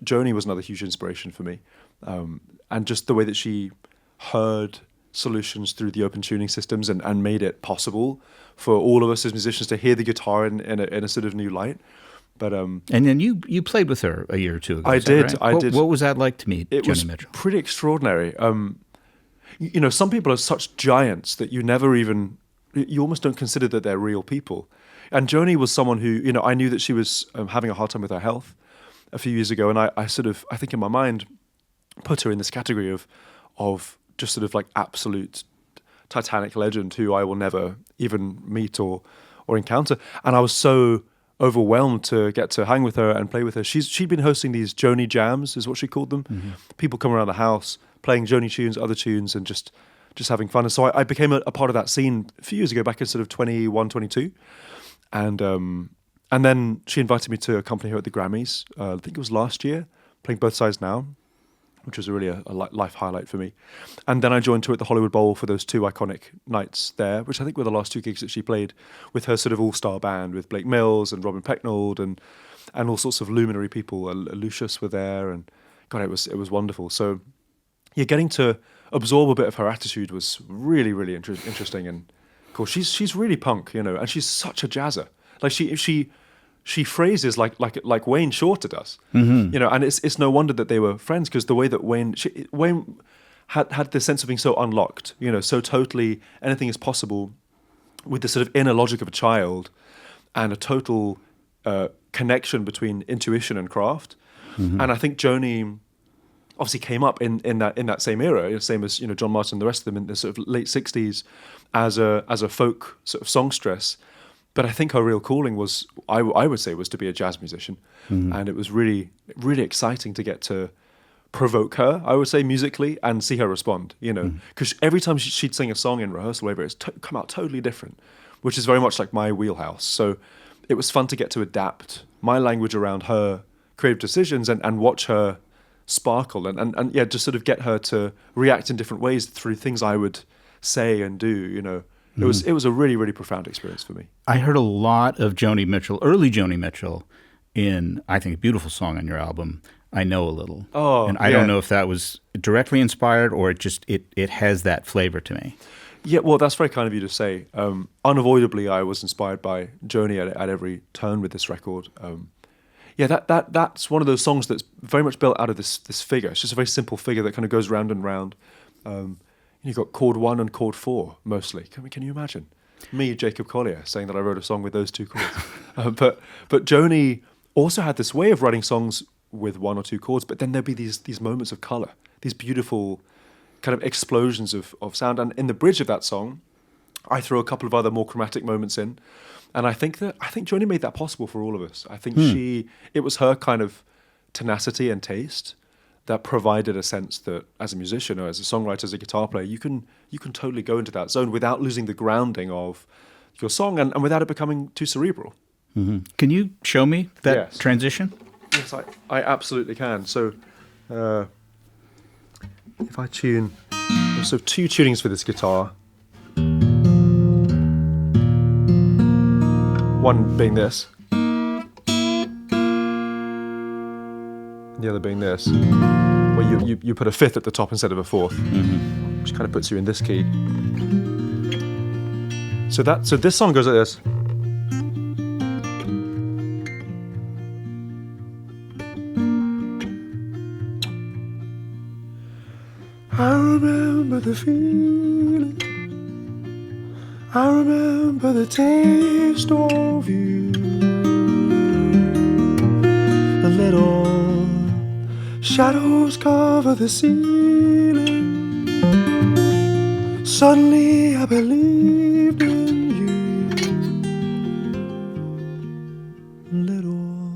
Joni was another huge inspiration for me. And just the way that she heard solutions through the open tuning systems and made it possible for all of us as musicians to hear the guitar in a sort of new light. But and then you played with her a year or two ago. I did. Right? I did. What was that like to meet Joni Mitchell? Pretty extraordinary. You know, some people are such giants that you almost don't consider that they're real people. And Joni was someone who, you know, I knew that she was having a hard time with her health a few years ago, and I think in my mind put her in this category of just sort of like absolute Titanic legend who I will never even meet or encounter. And I was so overwhelmed to get to hang with her and play with her. She'd been hosting these Joni jams, is what she called them. Mm-hmm. People come around the house playing Joni tunes, other tunes, and just having fun. And so I became a part of that scene a few years ago, back in sort of 21, 22. And then she invited me to accompany her at the Grammys. I think it was last year, playing Both Sides Now, which was really a life highlight for me. And then I joined her at the Hollywood Bowl for those two iconic nights there, which I think were the last two gigs that she played with her sort of all-star band with Blake Mills and Robin Pecknold and all sorts of luminary people. Lucius were there, and God, it was wonderful. So yeah, getting to absorb a bit of her attitude was really, really interesting. And of course, she's really punk, you know, and she's such a jazzer. Like she phrases like Wayne Shorter does, mm-hmm. you know, and it's no wonder that they were friends, because the way that Wayne had this sense of being so unlocked, you know, so totally anything is possible, with the sort of inner logic of a child, and a total connection between intuition and craft. Mm-hmm. And I think Joni obviously came up in that same era, you know, same as, you know, John Martin and the rest of them in the sort of late 60s as a folk sort of songstress. But I think her real calling was, I would say, was to be a jazz musician. Mm-hmm. And it was really, really exciting to get to provoke her, I would say, musically, and see her respond, you know. Because every time she'd sing a song in rehearsal, whatever, it's come out totally different, which is very much like my wheelhouse. So it was fun to get to adapt my language around her creative decisions and watch her sparkle and yeah, just sort of get her to react in different ways through things I would say and do, you know. It was a really, really profound experience for me. I heard a lot of Joni Mitchell, early Joni Mitchell, in, I think, a beautiful song on your album, I Know a Little. Oh, and I don't know if that was directly inspired or it has that flavor to me. Yeah, well, that's very kind of you to say. Unavoidably, I was inspired by Joni at every turn with this record. Yeah, that's one of those songs that's very much built out of this figure. It's just a very simple figure that kind of goes round and round. You've got chord 1 and chord 4, mostly. Can you imagine? Me, Jacob Collier, saying that I wrote a song with those two chords. But Joni also had this way of writing songs with 1 or 2 chords, but then there'd be these moments of colour, these beautiful kind of explosions of sound. And in the bridge of that song, I throw a couple of other more chromatic moments in. And I think Joni made that possible for all of us. I think it was her kind of tenacity and taste that provided a sense that as a musician or as a songwriter, as a guitar player, you can totally go into that zone without losing the grounding of your song and without it becoming too cerebral. Mm-hmm. Can you show me that transition? Yes, I absolutely can. So if I tune, there's sort of 2 tunings for this guitar. One being this, the other being this, where you put a 5th at the top instead of a 4th, mm-hmm. which kind of puts you in this key. So this song goes like this. I remember the feeling, I remember the taste of you, the little shadows cover the ceiling. Suddenly I believed in you. Little,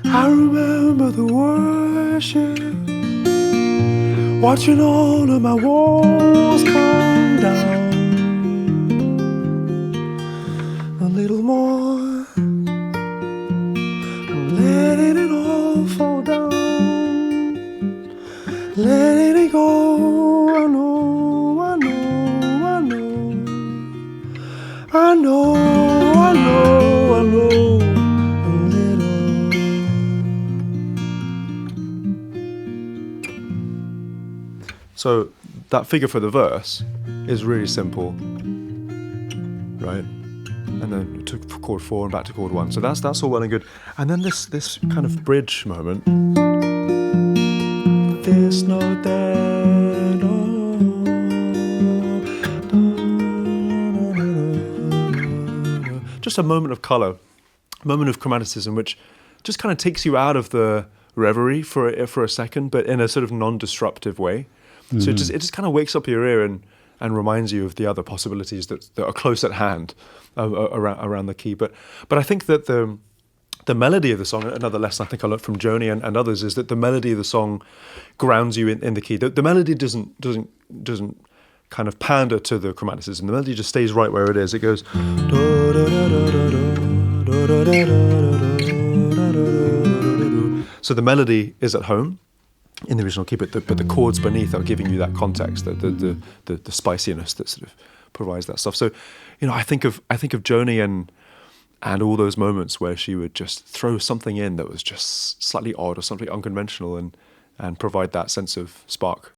I remember the worship, watching all of my walls come down. A little more, I'm letting it all fall down. Letting it go, I know, I know, I know, I know, I know, I know, a little. So that figure for the verse is really simple, right? And then to chord 4 and back to chord 1. So that's all well and good. And then this kind of bridge moment. This note there, just a moment of color, a moment of chromaticism, which just kind of takes you out of the reverie for a second, but in a sort of non-disruptive way. Mm-hmm. So it just kind of wakes up your ear and reminds you of the other possibilities that are close at hand around the key. But I think that the melody of the song, another lesson I think I learned from Joni and others, is that the melody of the song grounds you in the key. The melody doesn't kind of pander to the chromaticism. The melody just stays right where it is. It goes. So the melody is at home in the original key, but the chords beneath are giving you that context, the spiciness that sort of provides that stuff. So, I think of Joni and all those moments where she would just throw something in that was just slightly odd or something unconventional and provide that sense of spark.